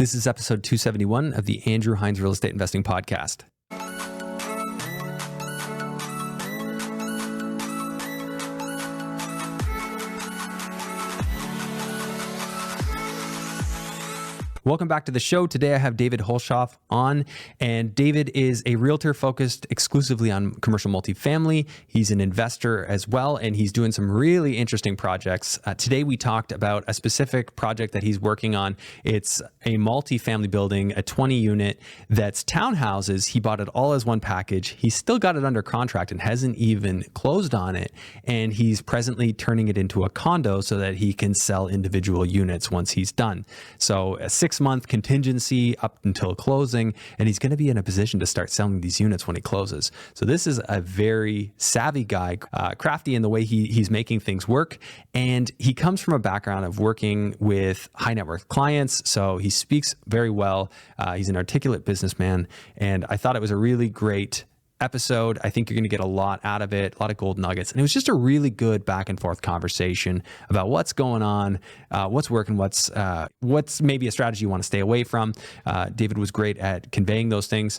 This is episode 271 of the Andrew Hines Real Estate Investing Podcast. Welcome back to the show. Today I have David Hulshof on, and David is a realtor focused exclusively on commercial multifamily. He's an investor as well, and he's doing some really interesting projects. Today we talked about a specific project that he's working on. It's a multifamily building, a 20 unit that's townhouses. He bought it all as one package. He's still got it under contract and hasn't even closed on it. And he's presently turning it into a condo so that he can sell individual units once he's done. So a 6-month contingency up until closing, and he's going to be in a position to start selling these units when he closes. So this is a very savvy guy, crafty in the way he's making things work. And he comes from a background of working with high net worth clients. So he speaks very well. He's an articulate businessman. And I thought it was a really great episode. I think you're going to get a lot out of it, a lot of gold nuggets. And it was just a really good back and forth conversation about what's going on, what's working, what's maybe a strategy you want to stay away from. David was great at conveying those things.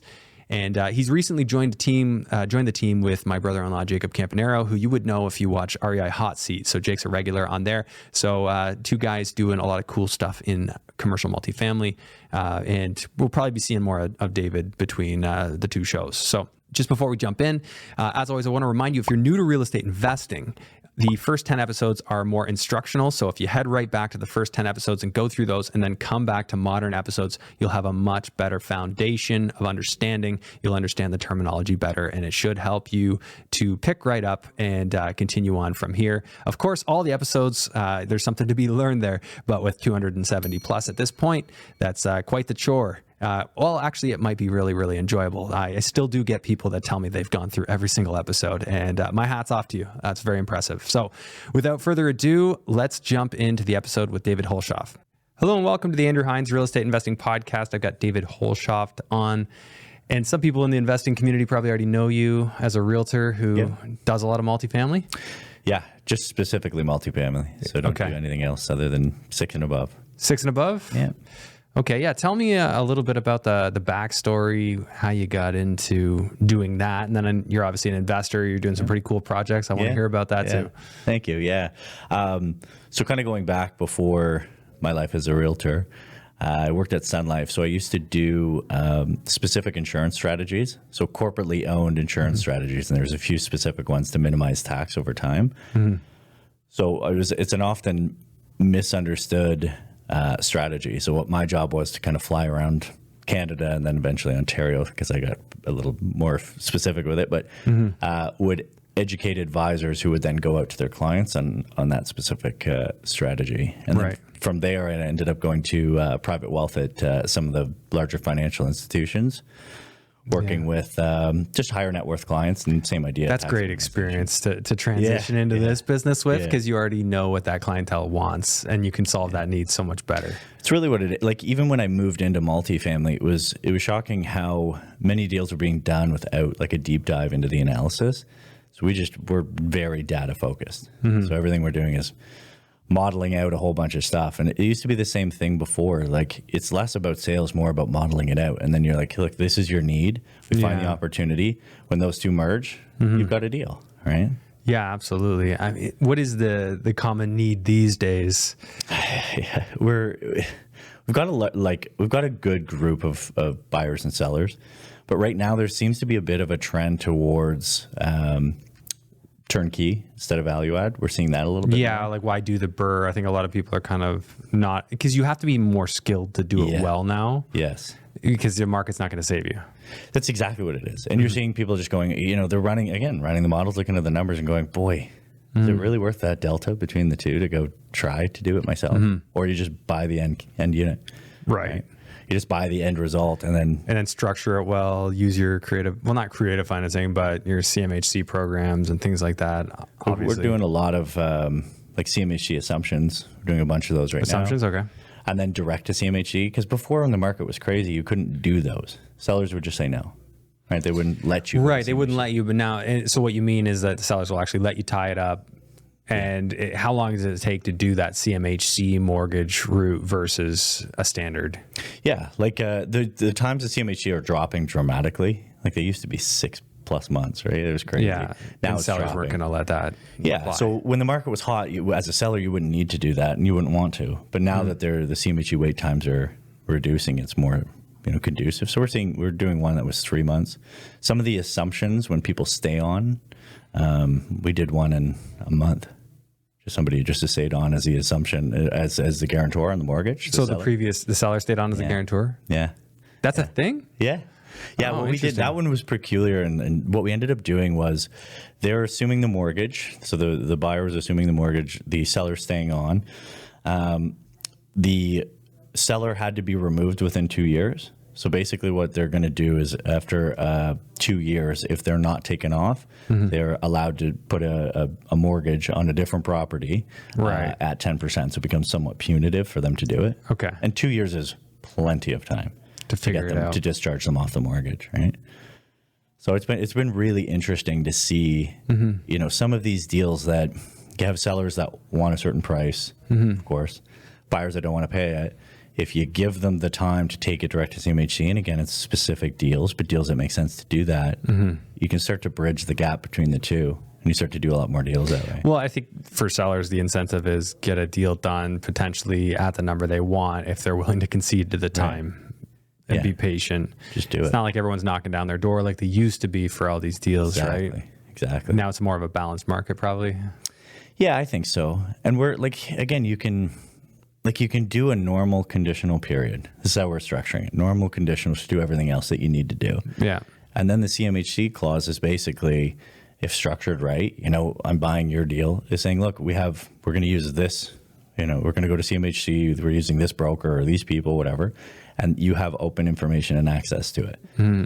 And he's recently joined the team with my brother-in-law, Jacob Campanaro, who you would know if you watch REI Hot Seat. So Jake's a regular on there. So two guys doing a lot of cool stuff in commercial multifamily. And we'll probably be seeing more of David between the two shows. So just before we jump in, as always, I want to remind you, if you're new to real estate investing, the first 10 episodes are more instructional. So if you head right back to the first 10 episodes and go through those and then come back to modern episodes, you'll have a much better foundation of understanding. You'll understand the terminology better, and it should help you to pick right up and continue on from here. Of course, all the episodes, there's something to be learned there, but with 270 plus at this point, that's quite the chore. Well, actually, it might be really, really enjoyable. I still do get people that tell me they've gone through every single episode, and my hat's off to you. That's very impressive. So without further ado, let's jump into the episode with David Hulshof. Hello and welcome to the Andrew Hines Real Estate Investing Podcast. I've got David Hulshof on, and some people in the investing community probably already know you as a realtor who does a lot of multifamily. Yeah, just specifically multifamily. So don't do anything else other than 6 and above. 6 and above? Yeah. Okay, yeah. Tell me a little bit about the backstory, how you got into doing that. And then you're obviously an investor. You're doing some pretty cool projects. I want to hear about that too. Thank you. Yeah. So kind of going back before my life as a realtor, I worked at Sun Life. So I used to do specific insurance strategies. So corporately owned insurance strategies. And there's a few specific ones to minimize tax over time. So it's an often misunderstood strategy. So what my job was to kind of fly around Canada and then eventually Ontario, because I got a little more specific with it, but would educate advisors who would then go out to their clients on that specific strategy. And then from there, I ended up going to private wealth at some of the larger financial institutions, working with just higher net worth clients, and same idea. That's great experience to transition into this business with, because you already know what that clientele wants and you can solve that need so much better. It's really what it is. Like even when I moved into multifamily, it was shocking how many deals were being done without like a deep dive into the analysis. So we're very data focused. So everything we're doing is modeling out a whole bunch of stuff. And it used to be the same thing before. Like it's less about sales, more about modeling it out. And then you're like, look, this is your need. We find the opportunity. When those two merge, you've got a deal, right? Yeah, absolutely. I mean, what is the common need these days? We've got a good group of buyers and sellers, but right now there seems to be a bit of a trend towards turnkey instead of value add. We're seeing that a little bit. Yeah, more. like why do the burr? I think a lot of people are kind of not, because you have to be more skilled to do it well now. Yes. Because the market's not going to save you. That's exactly what it is. And you're seeing people just going, they're running the models, looking at the numbers and going, boy, is it really worth that delta between the two to go try to do it myself? Or you just buy the end unit. Right. You just buy the end result and then structure it well, use your not creative financing, but your CMHC programs and things like that. Obviously. We're doing a lot of like CMHC assumptions. We're doing a bunch of those right now. Assumptions, okay. And then direct to CMHC, because before when the market was crazy, you couldn't do those. Sellers would just say no. Right? They wouldn't let you. Right. They wouldn't let you. But now, so what you mean is that the sellers will actually let you tie it up, And how long does it take to do that CMHC mortgage route versus a standard? Yeah, like the times the CMHC are dropping dramatically. Like they used to be 6+ months, right? It was crazy. Yeah, now and it's sellers dropping. weren't going to let that. Yeah. apply. So when the market was hot, as a seller, you wouldn't need to do that, and you wouldn't want to. But now that the CMHC wait times are reducing, it's more conducive. So we're doing one that was 3 months. Some of the assumptions when people stay on, we did one in a month. Just somebody just stayed on as the assumption as the guarantor on the mortgage. So the seller stayed on as a guarantor. Yeah. That's a thing. Yeah. Yeah, Oh, what we did, that one was peculiar, and what we ended up doing was they're assuming the mortgage. So the buyer was assuming the mortgage, the seller staying on. The seller had to be removed within 2 years. So basically what they're going to do is after 2 years, if they're not taken off, they're allowed to put a mortgage on a different property Right. at 10%. So it becomes somewhat punitive for them to do it. Okay. And 2 years is plenty of time To figure get it them out. to discharge them off the mortgage, right? So it's been really interesting to see, some of these deals that you have sellers that want a certain price, of course, buyers that don't want to pay it. If you give them the time to take it direct to CMHC, and again, it's specific deals, but deals that make sense to do that, you can start to bridge the gap between the two, and you start to do a lot more deals that way. Well, I think for sellers, the incentive is get a deal done potentially at the number they want if they're willing to concede to the time and be patient. Just do It's it. not like everyone's knocking down their door like they used to be for all these deals, right? Exactly. Now it's more of a balanced market, probably. Yeah, I think so. And we're again, you can do a normal conditional period. This is how we're structuring it. Normal conditionals to do everything else that you need to do. Yeah. And then the CMHC clause is basically, if structured right, I'm buying your deal, is saying, look, we're going to use this, we're going to go to CMHC, we're using this broker or these people, whatever, and you have open information and access to it.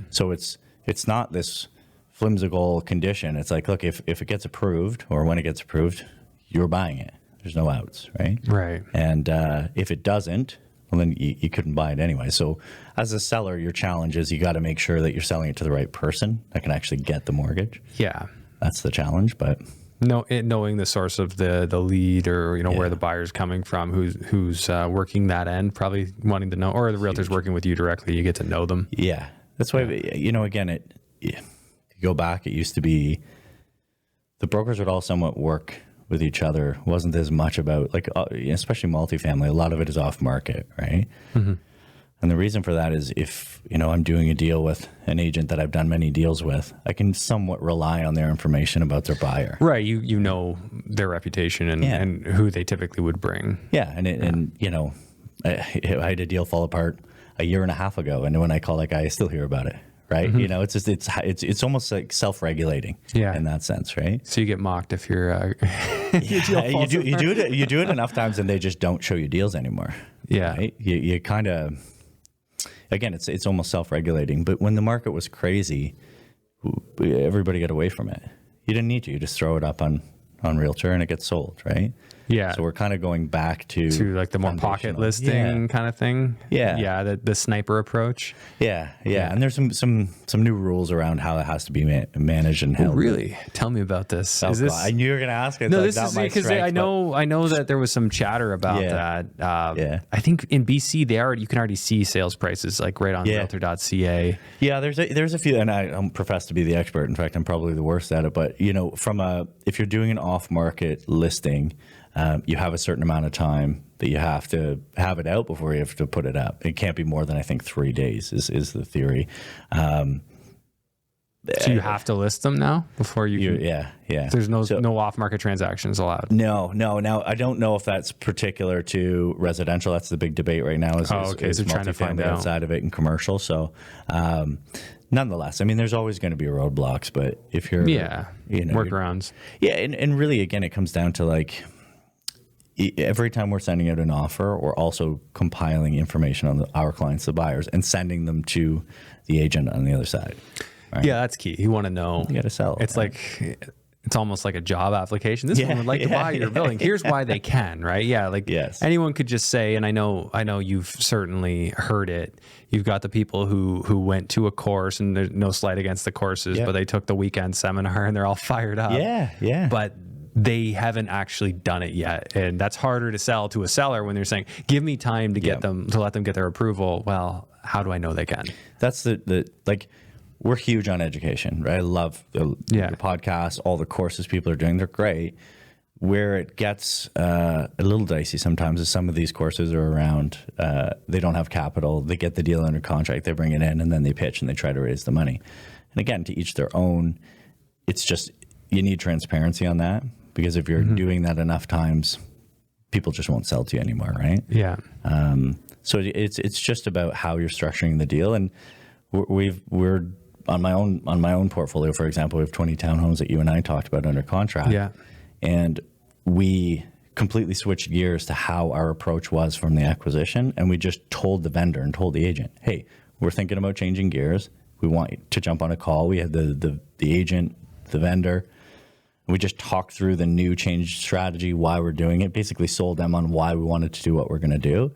So it's not this flimsical condition. It's like, look, if it gets approved or when it gets approved, you're buying it. There's no outs, right? Right. And if it doesn't, well, then you couldn't buy it anyway. So as a seller, your challenge is you got to make sure that you're selling it to the right person that can actually get the mortgage. Yeah. That's the challenge. But knowing the source of the lead or where the buyer's coming from, who's working that end, probably wanting to know, or the realtor's working with you directly, you get to know them. Yeah, that's why again, if you go back, it used to be the brokers would all somewhat work with each other. It wasn't as much about especially multifamily. A lot of it is off market, right? And the reason for that is if, I'm doing a deal with an agent that I've done many deals with, I can somewhat rely on their information about their buyer. Right. You know their reputation and who they typically would bring. Yeah. And I had a deal fall apart a year and a half ago. And when I call that guy, I still hear about it. Right. It's just, it's almost like self-regulating in that sense. Right. So you get mocked if you're, you do it enough times and they just don't show you deals anymore. Yeah. Right? You kind of, again, it's almost self-regulating, but when the market was crazy, everybody got away from it. You didn't need to. You just throw it up on Realtor and it gets sold, right? Yeah. So we're kind of going back to like the more pocket listing kind of thing. Yeah. Yeah. The sniper approach. Yeah. And there's some new rules around how it has to be managed and held. Oh, really? Tell me about this. Oh, is this? I knew you were going to ask it. No, this is because I know that there was some chatter about that. I think in BC you can already see sales prices like right on realtor.ca. Yeah, there's a few, and I don't profess to be the expert. In fact, I'm probably the worst at it. But if you're doing an off-market listing, you have a certain amount of time that you have to have it out before you have to put it up. It can't be more than, I think, 3 days is the theory. So you have to list them now before you can, yeah. There's no off-market transactions allowed. No. Now, I don't know if that's particular to residential. That's the big debate right now. Is trying to find out outside of it and commercial. So, nonetheless, I mean, there's always going to be roadblocks, but if you're, workarounds. Yeah. And really, again, it comes down to like, every time we're sending out an offer, we're also compiling information on our clients, the buyers, and sending them to the agent on the other side. Right? Yeah, that's key. You want to know. You got to sell. It's it's almost like a job application. This one would like to buy your building. Here's why they can, right? Yeah, anyone could just say, and I know you've certainly heard it. You've got the people who went to a course, and there's no slight against the courses, but they took the weekend seminar and they're all fired up. Yeah. But they haven't actually done it yet. And that's harder to sell to a seller when they're saying, give me time to get them, to let them get their approval. Well, how do I know they can? That's like, we're huge on education, right? I love the podcast, all the courses people are doing. They're great. Where it gets a little dicey sometimes is some of these courses are around, they don't have capital. They get the deal under contract, they bring it in, and then they pitch and they try to raise the money. And again, to each their own. It's just, you need transparency on that, because if you're doing that enough times, people just won't sell to you anymore, right? Yeah. So it's just about how you're structuring the deal. And we're on my own portfolio, for example, we have 20 townhomes that you and I talked about under contract. Yeah. And we completely switched gears to how our approach was from the acquisition. And we just told the vendor and told the agent, hey, we're thinking about changing gears. We want you to jump on a call. We had the agent, the vendor. We just talked through the new change strategy, why we're doing it, basically sold them on why we wanted to do what we're going to do.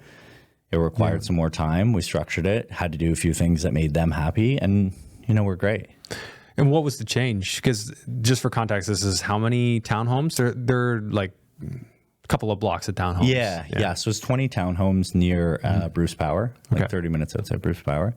It required some more time. We structured it, had to do a few things that made them happy, and, we're great. And what was the change? Because just for context, this is how many townhomes? They're like a couple of blocks of townhomes. Yeah. So it's 20 townhomes near Bruce Power, like 30 minutes outside Bruce Power.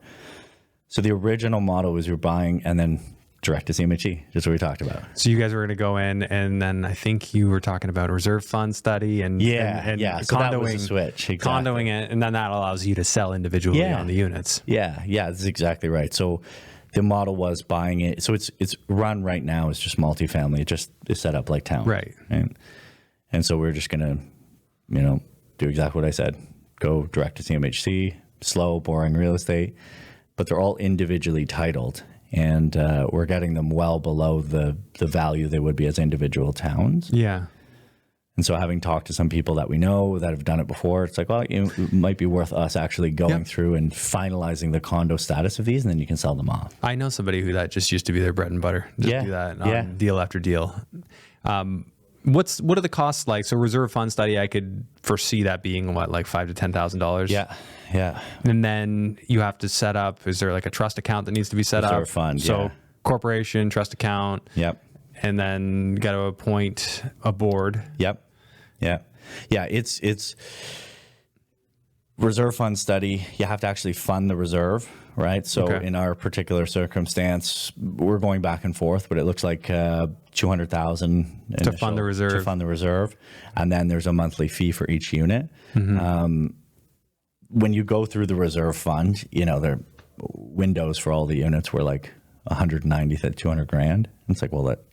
So the original model was you're buying and then direct to CMHC, just what we talked about. So you guys were going to go in, and then I think you were talking about a reserve fund study and So condoing, that was a switch. Exactly. Condoing it, and then that allows you to sell individually on the units. Yeah, that's exactly right. So the model was buying it. So it's run right now. It's just multifamily. It just is set up like town. Right. And so we're just going to, do exactly what I said. Go direct to CMHC, slow, boring real estate, but they're all individually titled. And we're getting them well below the value they would be as individual towns. Yeah. And so having talked to some people that we know that have done it before, it's like, well, it might be worth us actually going through and finalizing the condo status of these, and then you can sell them off. I know somebody who that just used to be their bread and butter. Just do that on deal after deal. What are the costs like? So reserve fund study, I could foresee that being what, like $5,000 to $10,000. Yeah. And then you have to set up. Is there like a trust account that needs to be set up? Reserve fund. So corporation, trust account. Yep. And then got to appoint a board. Yep. Yeah. It's reserve fund study. You have to actually fund the reserve, right? So in our particular circumstance, we're going back and forth, but it looks like $200,000 to fund the reserve. To fund the reserve, and then there's a monthly fee for each unit. When you go through the reserve fund, their windows for all the units were like 190 to 200 grand. It's like, well, that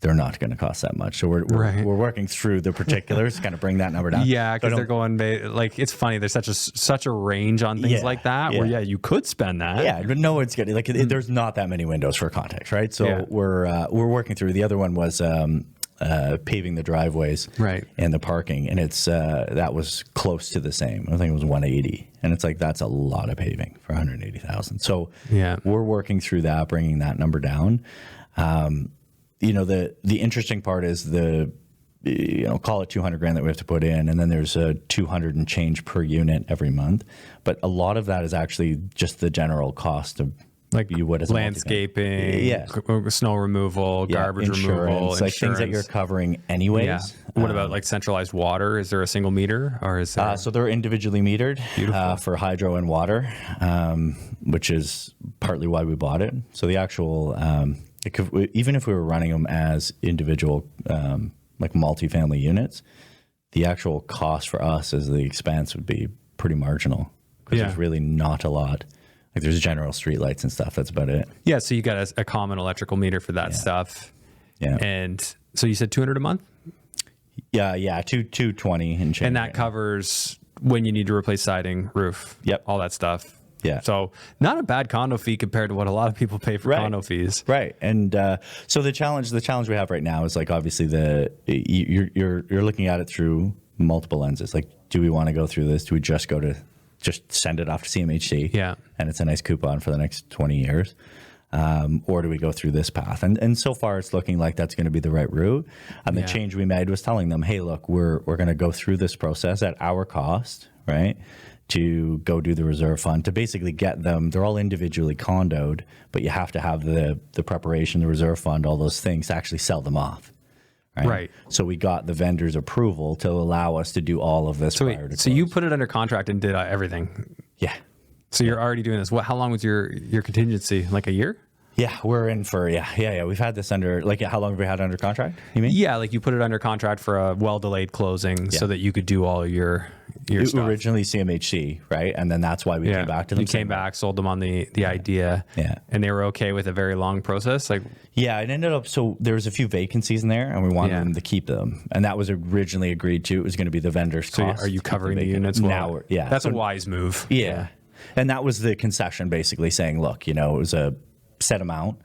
they're not going to cost that much. So we're working through the particulars, kind of bring that number down. Yeah, because they're going like, it's funny. There's such a range on things like that where you could spend that. Yeah, but no one's getting there's not that many windows for context, right? So we're working through. The other one was paving the driveways, and the parking, and it's that was close to the same. I think it was 180, and it's like that's a lot of paving for 180,000. So we're working through that, bringing that number down. The interesting part is call it 200 grand that we have to put in, and then there's a 200 and change per unit every month. But a lot of that is actually just the general cost of like you would as landscaping, snow removal, garbage removal, like things that you're covering anyways. Yeah. What about like centralized water? Is there a single meter, or is there? So they're individually metered for hydro and water, which is partly why we bought it. So the actual even if we were running them as individual like multifamily units, the actual cost for us as the expense would be pretty marginal, because there's really not a lot. Like there's general street lights and stuff. That's about it. Yeah. So you got a common electrical meter for that stuff. Yeah. And so you said 200 a month? Yeah. 220 and change. And that covers when you need to replace siding, roof, all that stuff. Yeah. So not a bad condo fee compared to what a lot of people pay for condo fees. Right. And so the challenge we have right now is like, obviously you're looking at it through multiple lenses. Like, do we want to go through this? Do we just send it off to CMHC? Yeah. And it's a nice coupon for the next 20 years. Or do we go through this path? And so far it's looking like that's going to be the right route. And the change we made was telling them, hey, look, we're going to go through this process at our cost, right? To go do the reserve fund, to basically get them, they're all individually condoed, but you have to have the preparation, the reserve fund, all those things to actually sell them off, Right. So we got the vendor's approval to allow us to do all of this So, prior to so you close. put it under contract and did everything. Yeah. So you're already doing this. How long was your contingency? Like a year? Yeah, we're in for, yeah. We've had this under, like, how long have we had under contract, you mean? Yeah, like you put it under contract for a well-delayed closing so that you could do all your stuff. Originally CMHC, right? And then that's why we came back to them. You came back, sold them on the idea. Yeah. And they were okay with a very long process? Like, yeah, it ended up, so there was a few vacancies in there and we wanted them to keep them. And that was originally agreed to. It was going to be the vendor's cost. Are you covering the units? Now That's a wise move. Yeah. And that was the concession, basically saying, look, it was a set amount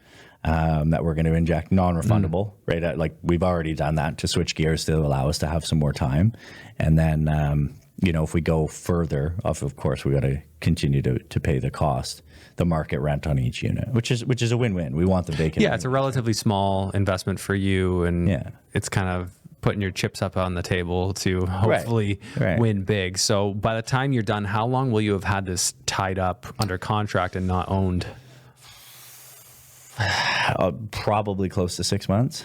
that we're going to inject, non-refundable, right? Like we've already done that to switch gears to allow us to have some more time. And then, if we go further, of course, we got to continue to pay the cost, the market rent on each unit, which is a win-win. We want the vacant. Yeah, it's a relatively small investment for you, and it's kind of putting your chips up on the table to hopefully win big. So by the time you're done, how long will you have had this tied up under contract and not owned? Probably close to 6 months.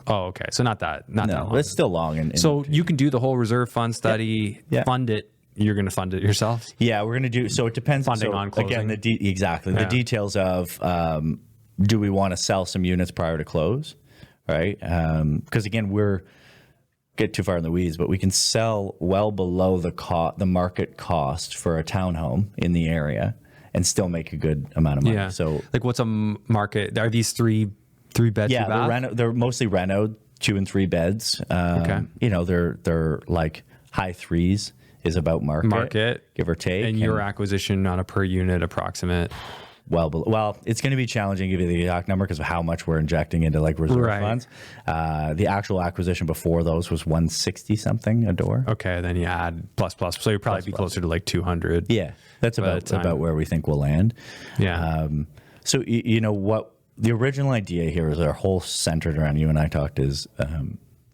Oh, okay. So not that long. It's still long. So you can do the whole reserve fund study, fund it. You're going to fund it yourself? Yeah, we're going to do, so it depends. Funding on closing. Again, exactly. The details of, do we want to sell some units prior to close, right? Because again, get too far in the weeds, but we can sell well below the market cost for a townhome in the area and still make a good amount of money. Yeah. So, like, what's a market? Are these three beds? Yeah, they're mostly renoed, 2 and 3 beds. Okay. They're like high threes is about market, give or take. And your acquisition on a per unit approximate. Well, it's going to be challenging to give you the exact number because of how much we're injecting into like reserve funds. The actual acquisition before those was 160 something a door. Okay, then you add plus, so you'd probably be closer to like 200. Yeah, that's about where we think we'll land. Yeah. So what the original idea here is our whole centered around, you and I talked, is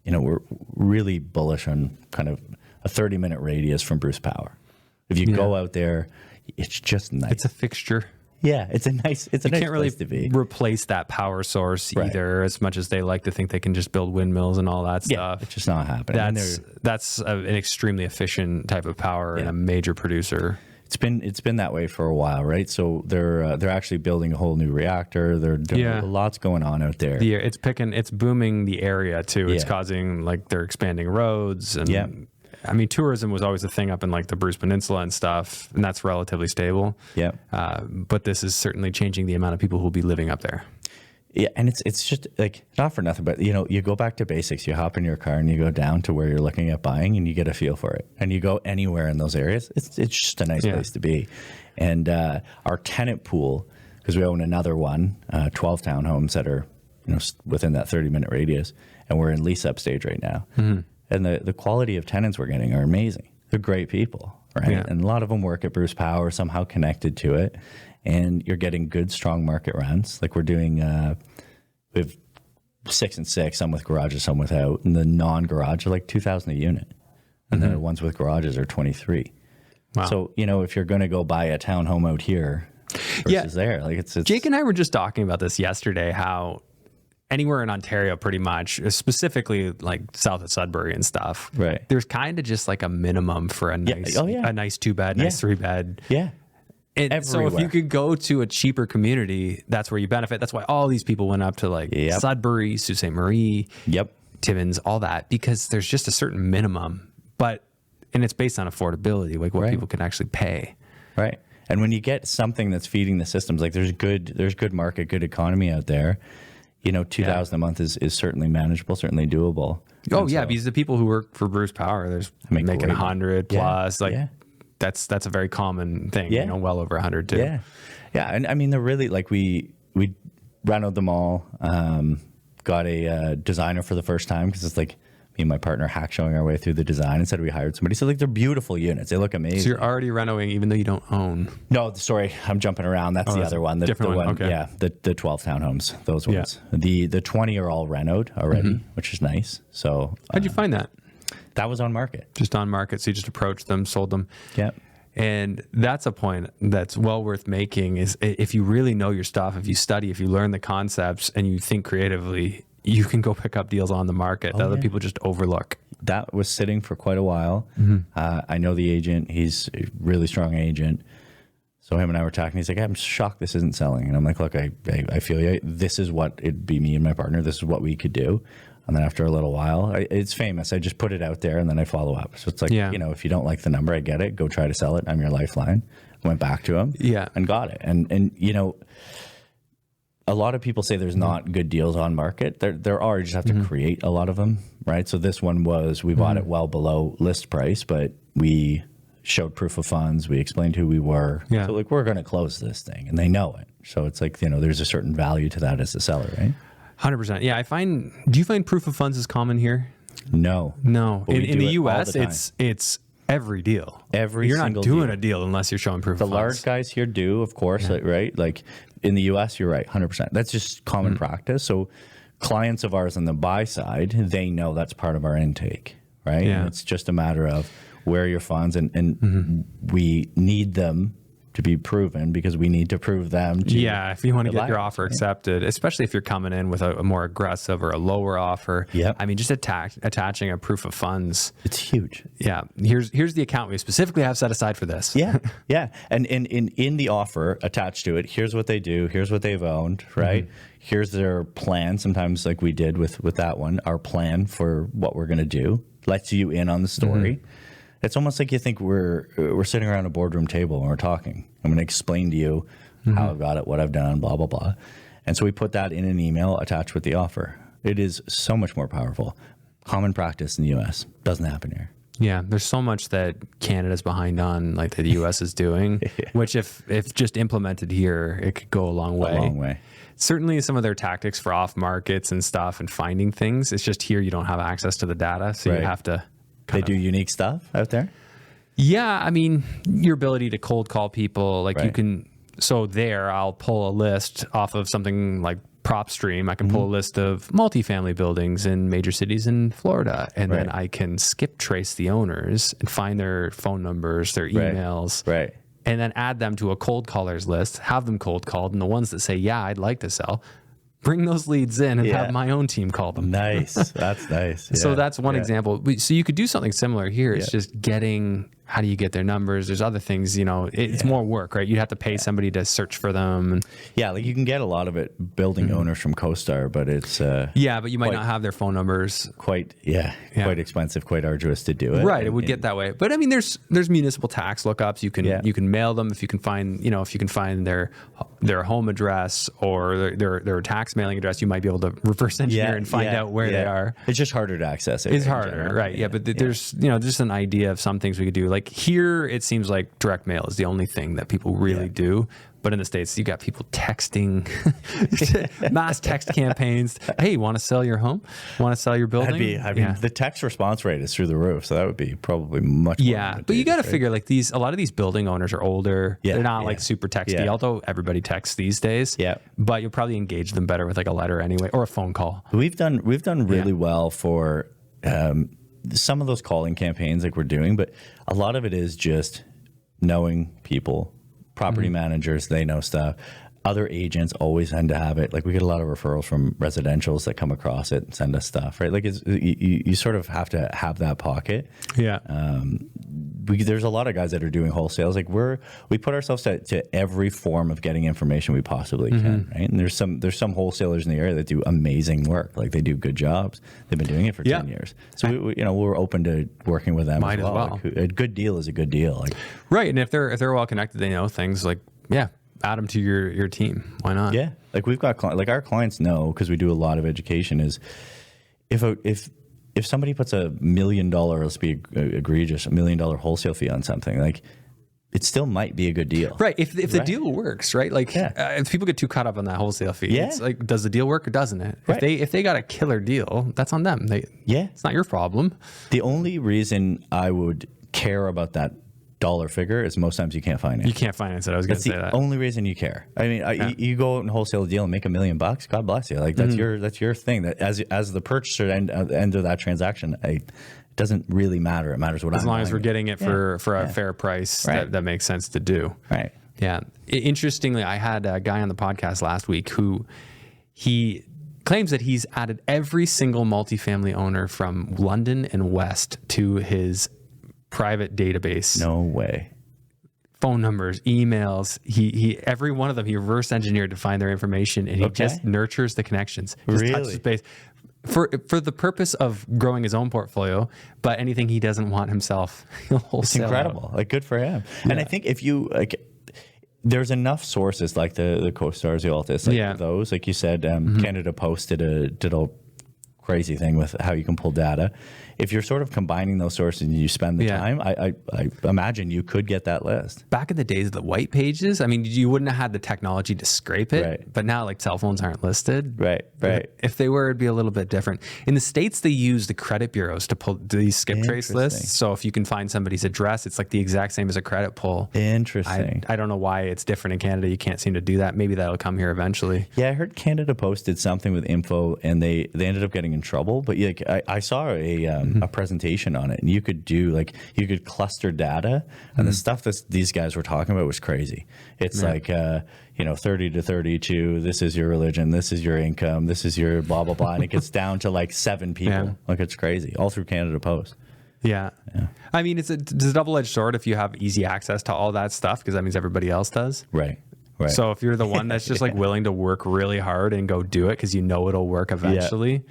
we're really bullish on kind of a 30-minute radius from Bruce Power. If you go out there, it's just nice. It's a fixture. Yeah, it's a nice place can't really to be. Replace that power source either, as much as they like to think they can just build windmills and all that stuff. It's just not happening. That's an extremely efficient type of power and a major producer. It's been that way for a while, right? So they're actually building a whole new reactor. They're doing lots going on out there. It's booming the area too. It's causing, like, they're expanding roads and I mean, tourism was always a thing up in like the Bruce Peninsula and stuff, and that's relatively stable. Yeah. But this is certainly changing the amount of people who will be living up there. Yeah, and it's just like, not for nothing, but you go back to basics. You hop in your car and you go down to where you're looking at buying, and you get a feel for it. And you go anywhere in those areas. It's just a nice place to be. And our tenant pool, because we own another one, 12 townhomes that are within that 30-minute radius, and we're in lease up stage right now. Mm-hmm. And the quality of tenants we're getting are amazing. They're great people, right? Yeah. And a lot of them work at Bruce Power, somehow connected to it. And you're getting good, strong market rents. Like we're doing, we have 6 and 6, some with garages, some without. And the non-garage are like $2,000 a unit. And then the ones with garages are $23,000. Wow. So, if you're going to go buy a townhome out here versus there, like it's... Jake and I were just talking about this yesterday, how anywhere in Ontario, pretty much, specifically like south of Sudbury and stuff, right? There's kind of just like a minimum for a nice, a nice 2-bed, nice 3-bed. Yeah. So if you could go to a cheaper community, that's where you benefit. That's why all these people went up to like Sudbury, Sault Ste. Marie, Timmins, all that, because there's just a certain minimum, and it's based on affordability, like what people can actually pay. Right. And when you get something that's feeding the systems, like there's good market, good economy out there. $2,000 a month is certainly manageable, certainly doable. Oh, and because the people who work for Bruce Power, there's making 100 plus. That's a very common thing. Well over 100 too. Yeah. And I mean, they're really like we renoed them all. Got a designer for the first time because it's like me and my partner hack showing our way through the design instead we hired somebody. So like they're beautiful units. They look amazing. So you're already renovating even though you don't own? No, sorry, I'm jumping around. That's the other one. Different one. Okay. Yeah, the 12 townhomes, those ones. The 20 are all renoed already, which is nice. So how'd you find that? That was on market. Just on market. So you just approached them, sold them. Yeah. And that's a point that's well worth making, is if you really know your stuff, if you study, if you learn the concepts and you think creatively, you can go pick up deals on the market that other people just overlook. That was sitting for quite a while. I know the agent. He's a really strong agent. So him and I were talking. He's like, I'm shocked this isn't selling. And I'm like, look, I feel you. This is what it'd be, me and my partner. This is what we could do. And then after a little while, it's famous. I just put it out there and then I follow up. So it's like, if you don't like the number, I get it. Go try to sell it. I'm your lifeline. Went back to him and got it. And a lot of people say there's not good deals on market. There are. You just have to create a lot of them, right? So this one we bought it well below list price, but we showed proof of funds. We explained who we were. Yeah. So like, we're going to close this thing, and they know it. So it's like, there's a certain value to that as a seller, right? 100%. Yeah, do you find proof of funds is common here? No. In the US, it's every deal. You're not doing a deal unless you're showing proof of funds. The large guys here do, of course, right? Like in the US, you're right, 100%. That's just common practice. So clients of ours on the buy side, they know that's part of our intake, right? Yeah. And it's just a matter of where are your funds, and we need them to be proven because we need to prove them to if you want to get your offer accepted, especially if you're coming in with a more aggressive or a lower offer. I mean, just attaching a proof of funds, it's huge. Here's the account we specifically have set aside for this. And in the offer attached to it, here's what they do, here's what they've owned, right? Here's their plan. Sometimes, like we did with that one, our plan for what we're going to do lets you in on the story. It's almost like you think we're sitting around a boardroom table and we're talking. I'm going to explain to you how I've got it, what I've done, blah, blah, blah. And so we put that in an email attached with the offer. It is so much more powerful. Common practice in the U.S. Doesn't happen here. Yeah, there's so much that Canada's behind on, like that the U.S. is doing, which if just implemented here, it could go a long way. A long way. Certainly some of their tactics for off markets and stuff and finding things, it's just here you don't have access to the data, so you have to... They do unique stuff out there? Yeah, I mean, your ability to cold call people, like you can, I'll pull a list off of something like PropStream. I can pull a list of multifamily buildings in major cities in Florida, and then I can skip trace the owners and find their phone numbers, their emails, and then add them to a cold callers list, have them cold called, and the ones that say, yeah, I'd like to sell, bring those leads in and have my own team call them. Nice. That's nice. So that's one example. So you could do something similar here. It's just getting, how do you get their numbers? There's other things, it's more work, right? You'd have to pay somebody to search for them. Like you can get a lot of it building owners from CoStar, but it's... but you might not have their phone numbers. Quite expensive, quite arduous to do it. Right, it would get that way. But I mean, there's municipal tax lookups. You can mail them if you can find, their home address or their tax mailing address. You might be able to reverse engineer and find out where they are. It's just harder to access it. It's harder, right? But there's just an idea of some things we could do. Like here, it seems like direct mail is the only thing that people really do. But in the States, you got people texting, mass text campaigns. Hey, want to sell your home? Want to sell your building? I mean, the text response rate is through the roof, so that would be probably much more. But you got to figure like a lot of these building owners are older. They're not like super texty, although everybody texts these days. But you'll probably engage them better with like a letter anyway, or a phone call. We've done really well for some of those calling campaigns like we're doing, but a lot of it is just knowing people. Property managers, they know stuff. Other agents always tend to have it. Like we get a lot of referrals from residentials that come across it and send us stuff, right? Like you sort of have to have that pocket. There's a lot of guys that are doing wholesales. Like we put ourselves to every form of getting information we possibly can, right? And there's some wholesalers in the area that do amazing work. Like they do good jobs. They've been doing it for 10 years. So we're open to working with them as well. Like, a good deal is a good deal. Like, right, and if they're well connected, they know things. Like add them to your team. Why not? Yeah, like we've got like our clients know, because we do a lot of education. Is if somebody puts $1 million, let's be egregious, $1 million wholesale fee on something, like it still might be a good deal. Right. If the deal works, right? Like if people get too caught up on that wholesale fee, it's like, does the deal work or doesn't it? Right. If they got a killer deal, that's on them. It's not your problem. The only reason I would care about that dollar figure is most times you can't finance. You can't finance it. I was going to say that. That's the only reason you care. I mean, you go out and wholesale a deal and make $1 million. God bless you. Like that's your thing. That as the purchaser end of that transaction, it doesn't really matter. It matters what as long as we're getting it for a fair price that makes sense to do. Right. Yeah. Interestingly, I had a guy on the podcast last week who he claims that he's added every single multifamily owner from London and West to his private database. No way. Phone numbers, emails. He every one of them he reverse engineered to find their information, and he just nurtures the connections. Just touches base for the purpose of growing his own portfolio. But anything he doesn't want himself, he'll wholesale. It's incredible. Like, good for him. Yeah. And I think if you like, there's enough sources like the CoStars, the Altus, like those, like you said, Canada Post did a crazy thing with how you can pull data. If you're sort of combining those sources and you spend the time, I imagine you could get that list. Back in the days of the white pages, I mean, you wouldn't have had the technology to scrape it, right. But now like cell phones aren't listed. Right. If they were, it'd be a little bit different. In the States, they use the credit bureaus to pull these skip trace lists. So if you can find somebody's address, it's like the exact same as a credit pull. Interesting. I don't know why it's different in Canada. You can't seem to do that. Maybe that'll come here eventually. Yeah, I heard Canada Post did something with info and they ended up getting in trouble. But I saw a presentation on it, and you could cluster data, and the stuff that these guys were talking about was crazy. It's like 30 to 32, this is your religion, this is your income, this is your blah blah blah, and it gets down to like 7 people. Like, it's crazy, all through Canada Post. Yeah. I mean, it's a double-edged sword if you have easy access to all that stuff, because that means everybody else does. Right. So if you're the one that's just like willing to work really hard and go do it because you know it'll work eventually,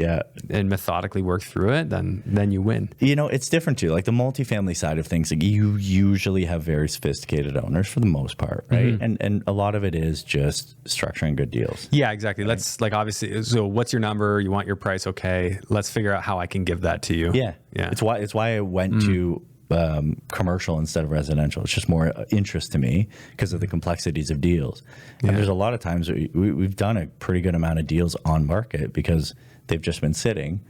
and methodically work through it, then you win. It's different too. Like the multifamily side of things, like you usually have very sophisticated owners for the most part, right? And a lot of it is just structuring good deals. Yeah, exactly. Right? Let's obviously. So what's your number? You want your price? Okay, let's figure out how I can give that to you. Yeah. It's why I went to commercial instead of residential. It's just more interest to me because of the complexities of deals. And there's a lot of times we've done a pretty good amount of deals on market because they've just been sitting.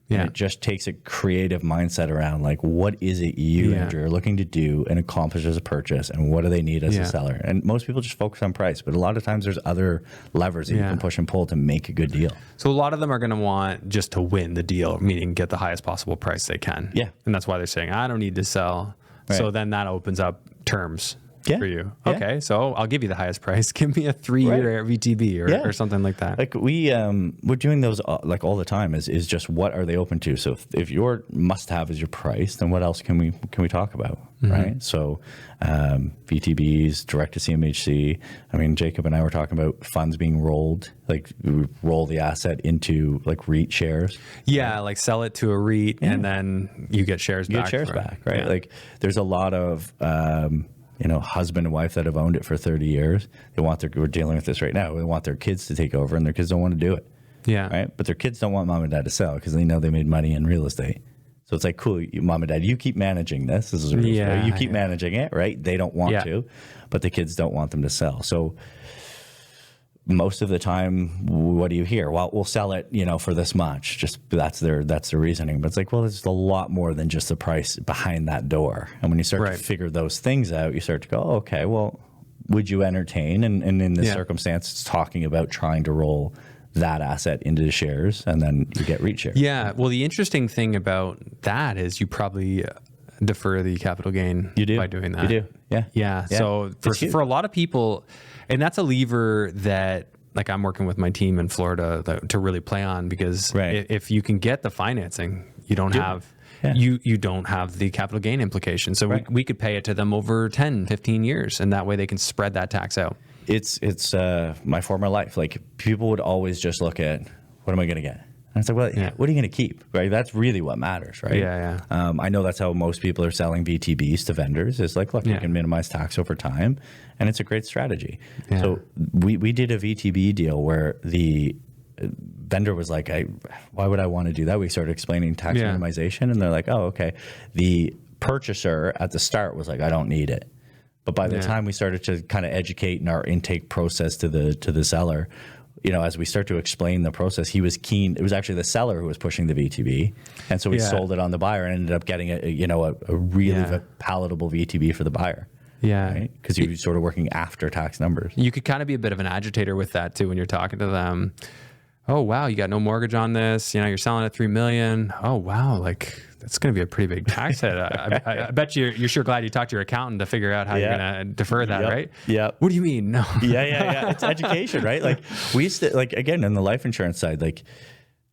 And it just takes a creative mindset around like, what is it you Andrew are looking to do and accomplish as a purchase, and what do they need as a seller? And most people just focus on price, but a lot of times there's other levers that you can push and pull to make a good deal. So a lot of them are going to want just to win the deal, meaning get the highest possible price they can. Yeah. And that's why they're saying, I don't need to sell. Right. So then that opens up terms for you. Okay, so I'll give you the highest price. Give me a 3-year VTB or something like that. Like we're doing those like all the time. Is just what are they open to? So if your must-have is your price, then what else can we talk about, right? So VTBs, direct to CMHC. I mean, Jacob and I were talking about funds being rolled, like we roll the asset into like REIT shares. Yeah, like sell it to a REIT and then you get shares back. You get shares back, right? Yeah. Like there's a lot of husband and wife that have owned it for 30 years. We're dealing with this right now. They want their kids to take over, and their kids don't want to do it. Yeah. Right. But their kids don't want mom and dad to sell because they know they made money in real estate. So it's like, cool, mom and dad, you keep managing this. This is real estate. You keep managing it, right? They don't want to, but the kids don't want them to sell. So most of the time, what do you hear? Well, we'll sell it, for this much. Just that's their reasoning. But it's like, well, there's a lot more than just the price behind that door. And when you start to figure those things out, you start to go, oh, okay, well, would you entertain? And in this circumstance, it's talking about trying to roll that asset into the shares, and then you get REIT shares. Yeah. Well, the interesting thing about that is you probably defer the capital gain by doing that. You do. Yeah. Yeah. So for a lot of people, and that's a lever that like I'm working with my team in Florida to really play on, because if you can get the financing, you don't have you don't have the capital gain implication. So we could pay it to them over 10, 15 years, and that way they can spread that tax out. It's my former life. Like people would always just look at, what am I going to get? And it's like, well, what are you going to keep? Right? That's really what matters, right? Yeah. I know that's how most people are selling VTBs to vendors. It's like, look, you can minimize tax over time, and it's a great strategy. Yeah. So we did a VTB deal where the vendor was like, why would I want to do that? We started explaining tax minimization, and they're like, oh, okay. The purchaser at the start was like, I don't need it. But by the time we started to kind of educate in our intake process to the seller, as we start to explain the process, he was keen. It was actually the seller who was pushing the VTB, and so we sold it on the buyer and ended up getting a really palatable VTB for the buyer. Yeah, because you're sort of working after tax numbers. You could kind of be a bit of an agitator with that too when you're talking to them. oh, wow, you got no mortgage on this. You know, you're selling at $3 million. Oh, wow. Like that's going to be a pretty big tax hit. I bet you're sure glad you talked to your accountant to figure out how you're going to defer that, right? Yeah. What do you mean? No. Yeah. It's education, right? Like we used to, like, again, on the life insurance side, like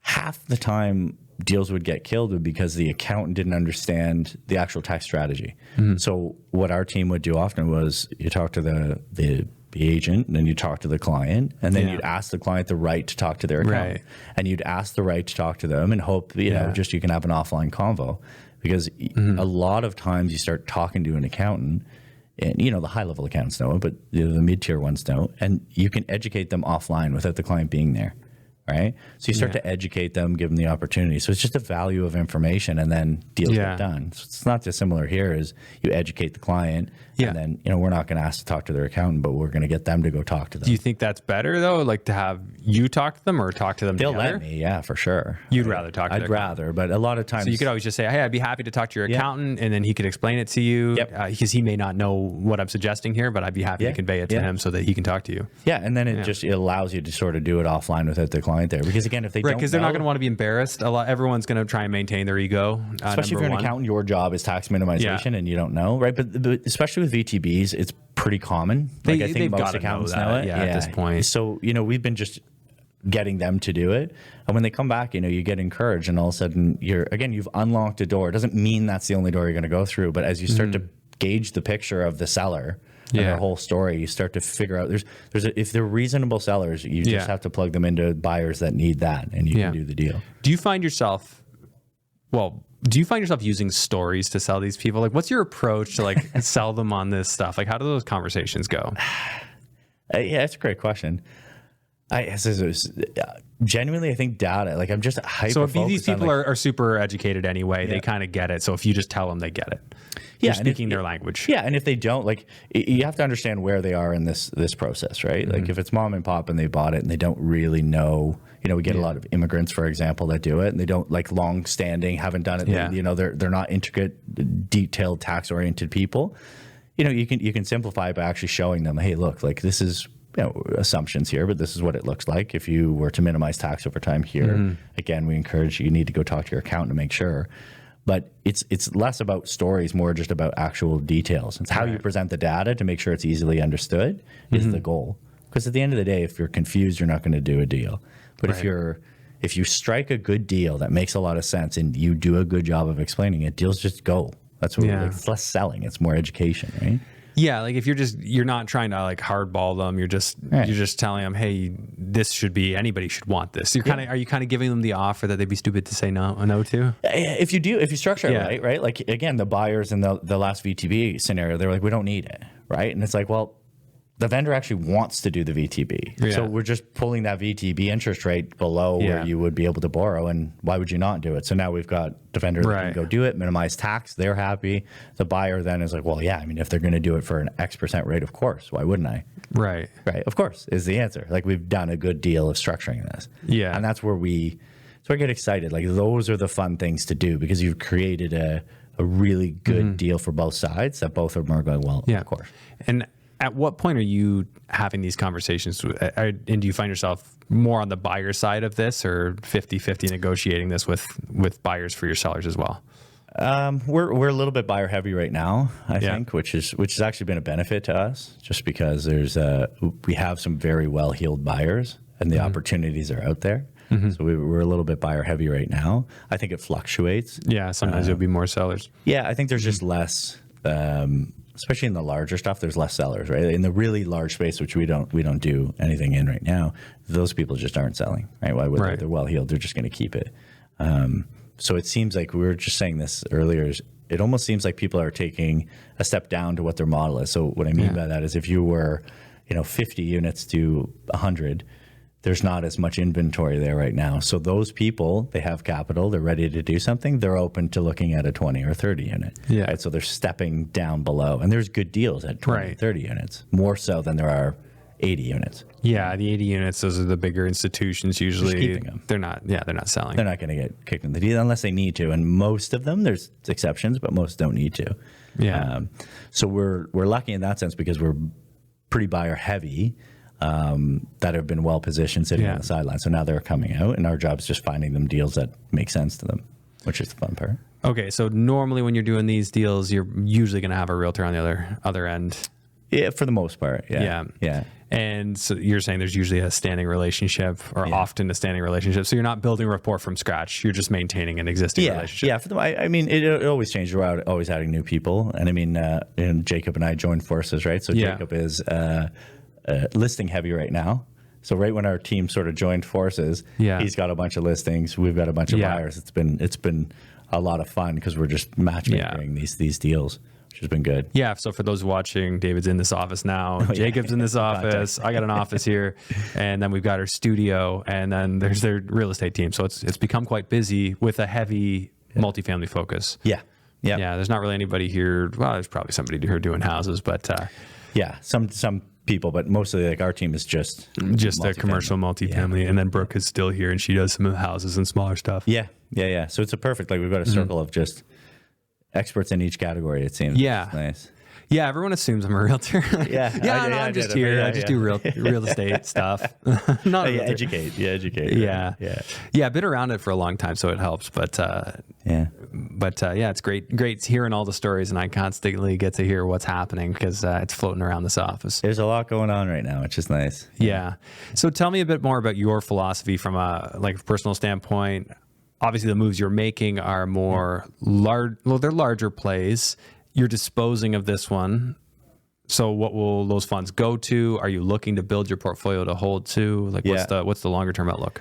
half the time deals would get killed because the accountant didn't understand the actual tax strategy. So what our team would do often was you talk to the agent, and then you talk to the client, and then you'd ask the client the right to talk to their accountant, and you'd ask the right to talk to them, and hope you know just you can have an offline convo, because a lot of times you start talking to an accountant, and you know the high level accountants know it, but the mid tier ones don't, and you can educate them offline without the client being there. Right. So you start to educate them, give them the opportunity. So it's just a value of information, and then deals get done. So it's not dissimilar here is you educate the client, and then, you know, we're not going to ask to talk to their accountant, but we're going to get them to go talk to them. Do you think that's better though? Like to have you talk to them or talk to them They'll together? let me. Yeah, for sure. You'd rather talk to I'd rather, but a lot of times. So you could always just say, hey, I'd be happy to talk to your accountant, and then he could explain it to you because he may not know what I'm suggesting here, but I'd be happy to convey it to him so that he can talk to you. Yeah. And then it allows you to sort of do it offline without the client there, because again, if they don't, because they're not going to want to be embarrassed. Everyone's going to try and maintain their ego. Especially if you're an accountant, your job is tax minimization, and you don't know, right? But especially with VTBs, it's pretty common. Like I think most accountants know it. At this point. So, you know, we've been just getting them to do it. And when they come back, you know, you get encouraged, and all of a sudden you've unlocked a door. It doesn't mean that's the only door you're going to go through, but as you start to gauge the picture of the seller and their whole story, you start to figure out if they're reasonable sellers, you just have to plug them into buyers that need that, and you can do the deal. Do you find yourself using stories to sell these people? Like, what's your approach to like sell them on this stuff? Like, how do those conversations go? Yeah, that's a great question. Genuinely, I think data, like I'm just hyper. So if these people are super educated anyway, they kind of get it. So if you just tell them, they get it. You're speaking their language. Yeah, and if they don't, like you have to understand where they are in this process, right? Like if it's mom and pop and they bought it and they don't really know, you know, we get a lot of immigrants, for example, that do it, and they don't like long standing, haven't done it. You know, they're not intricate, detailed, tax oriented people. You know, you can simplify by actually showing them, hey, look, like this is, you know, assumptions here, but this is what it looks like if you were to minimize tax over time here. Again, we encourage you need to go talk to your accountant to make sure. But it's less about stories, more just about actual details. It's how you present the data to make sure it's easily understood is the goal. Because at the end of the day, if you're confused, you're not going to do a deal. But if you strike a good deal that makes a lot of sense and you do a good job of explaining it, deals just go. That's what it's less selling. It's more education, right? Yeah, like if you're not trying to like hardball them, you're just telling them, hey, this should be, anybody should want this. Are you kind of giving them the offer that they'd be stupid to say no to? If you structure it right? Like again, the buyers in the last VTB scenario, they're like, we don't need it, right? And it's like, well, the vendor actually wants to do the VTB. So we're just pulling that VTB interest rate below where you would be able to borrow. And why would you not do it? So now we've got the vendor that can go do it, minimize tax. They're happy. The buyer then is like, well, yeah, I mean, if they're going to do it for an X% rate, of course, why wouldn't I? Right. Of course is the answer. Like we've done a good deal of structuring this. Yeah. And that's where I get excited. Like those are the fun things to do because you've created a really good deal for both sides that both of them are going, well, of course. And at what point are you having these conversations? And do you find yourself more on the buyer side of this or 50-50 negotiating this with buyers for your sellers as well? We're a little bit buyer heavy right now, I think, which has actually been a benefit to us just because we have some very well-heeled buyers and the opportunities are out there. So we're a little bit buyer heavy right now. I think it fluctuates. Yeah, sometimes there'll be more sellers. Yeah, I think there's just less, especially in the larger stuff, there's less sellers, right? In the really large space, which we don't do anything in right now, those people just aren't selling, right? Why would they? They're well-heeled. They're just going to keep it. So it seems like we were just saying this earlier, it almost seems like people are taking a step down to what their model is. So what I mean by that is if you were, 50 units to 100, there's not as much inventory there right now. So those people, they have capital, they're ready to do something, they're open to looking at a 20 or 30 unit. Yeah. Right? So they're stepping down below. And there's good deals at 20, 30 units, more so than there are 80 units. Yeah, the 80 units, those are the bigger institutions usually. Just keeping them. They're not selling. They're not going to get kicked in the deal unless they need to. And most of them, there's exceptions, but most don't need to. Yeah. So we're lucky in that sense because we're pretty buyer heavy. that have been well positioned sitting on the sidelines. So now they're coming out, and our job is just finding them deals that make sense to them, which is the fun part. Okay, so normally when you're doing these deals, you're usually going to have a realtor on the other end. Yeah, for the most part. Yeah. And so you're saying there's usually a standing relationship, or often a standing relationship. So you're not building rapport from scratch. You're just maintaining an existing relationship. Yeah. For them, I mean, it always changes. We're always adding new people. And I mean, and Jacob and I joined forces, right? So Jacob is listing heavy right now. So right when our team sort of joined forces, he's got a bunch of listings. We've got a bunch of buyers. It's been a lot of fun because we're just matchmaking these deals, which has been good. Yeah. So for those watching, David's in this office now. Jacob's in this office. I got an office here, and then we've got our studio, and then there's their real estate team. So it's become quite busy with a heavy multifamily focus. Yeah. There's not really anybody here. Well, there's probably somebody here doing houses, but some people, but mostly like our team is just a commercial multifamily. And then Brooke is still here, and she does some of the houses and smaller stuff. Yeah. So it's a perfect, like we've got a circle of just experts in each category, it seems. Yeah. It's nice. Yeah, everyone assumes I'm a realtor. I'm just here. I just do real estate stuff. Educate. Yeah. I've been around it for a long time, so it helps. But it's great hearing all the stories, and I constantly get to hear what's happening because it's floating around this office. There's a lot going on right now, which is nice. Yeah. So tell me a bit more about your philosophy from a personal standpoint. Obviously, the moves you're making are more large. Well, they're larger plays. You're disposing of this one. So what will those funds go to? Are you looking to build your portfolio to hold to? What's the longer term outlook?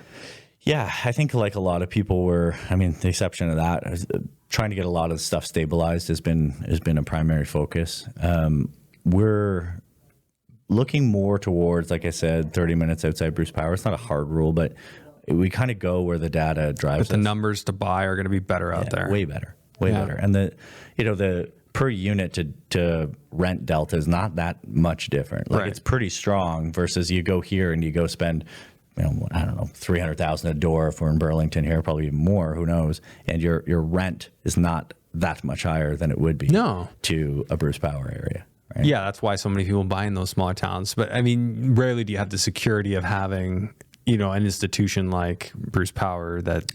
Yeah, I think like a lot of people were, I mean, the exception of that, trying to get a lot of the stuff stabilized has been a primary focus. We're looking more towards, like I said, 30 minutes outside Bruce Power. It's not a hard rule, but we kind of go where the data drives us. But the numbers to buy are going to be better out there. Way better. And the per unit to rent delta is not that much different. It's pretty strong versus you go here and you go spend, I don't know, $300,000 a door if we're in Burlington here, probably even more, who knows? And your rent is not that much higher than it would be to a Bruce Power area. Right? Yeah, that's why so many people buy in those smaller towns. But I mean, rarely do you have the security of having an institution like Bruce Power that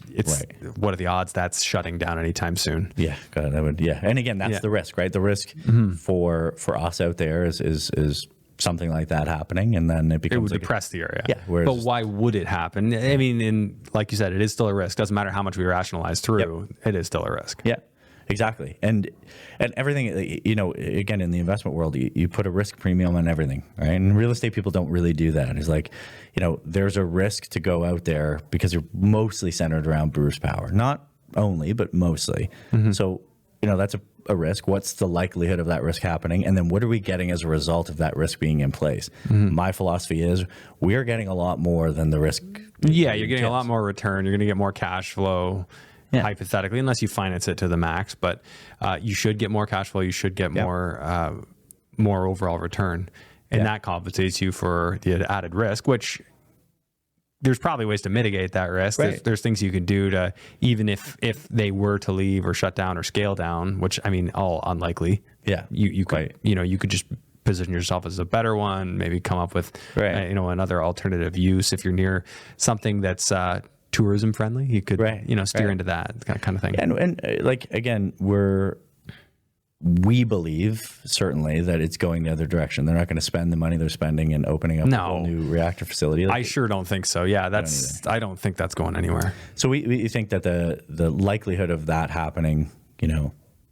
what are the odds that's shutting down anytime soon? Yeah, God, that would, And again, that's the risk, right? The risk for us out there is something like that happening, and then it would depress the area. Yeah. But why would it happen? I mean, like you said, it is still a risk. Doesn't matter how much we rationalize through, it is still a risk. Yeah. Exactly. And everything, again, in the investment world, you put a risk premium on everything, right? And real estate people don't really do that. It's like, there's a risk to go out there because you're mostly centered around Bruce Power. Not only, but mostly. So, that's a risk. What's the likelihood of that risk happening? And then what are we getting as a result of that risk being in place? My philosophy is we are getting a lot more than the risk. Yeah, you're getting a lot more return. You're going to get more cash flow. Yeah. Hypothetically, unless you finance it to the max, but you should get more cash flow. You should get more overall return, and that compensates you for the added risk. Which there's probably ways to mitigate that risk. Right. There's things you can do to, even if they were to leave or shut down or scale down, which I mean, all unlikely. Yeah, you could you could just position yourself as a better one. Maybe come up with another alternative use if you're near something that's tourism friendly. You could steer into that kind of thing. And like, again, we believe certainly that it's going the other direction. They're not going to spend the money they're spending in opening up a whole new reactor facility. I sure don't think so. Yeah, I don't think that's going anywhere. So we think that the likelihood of that happening,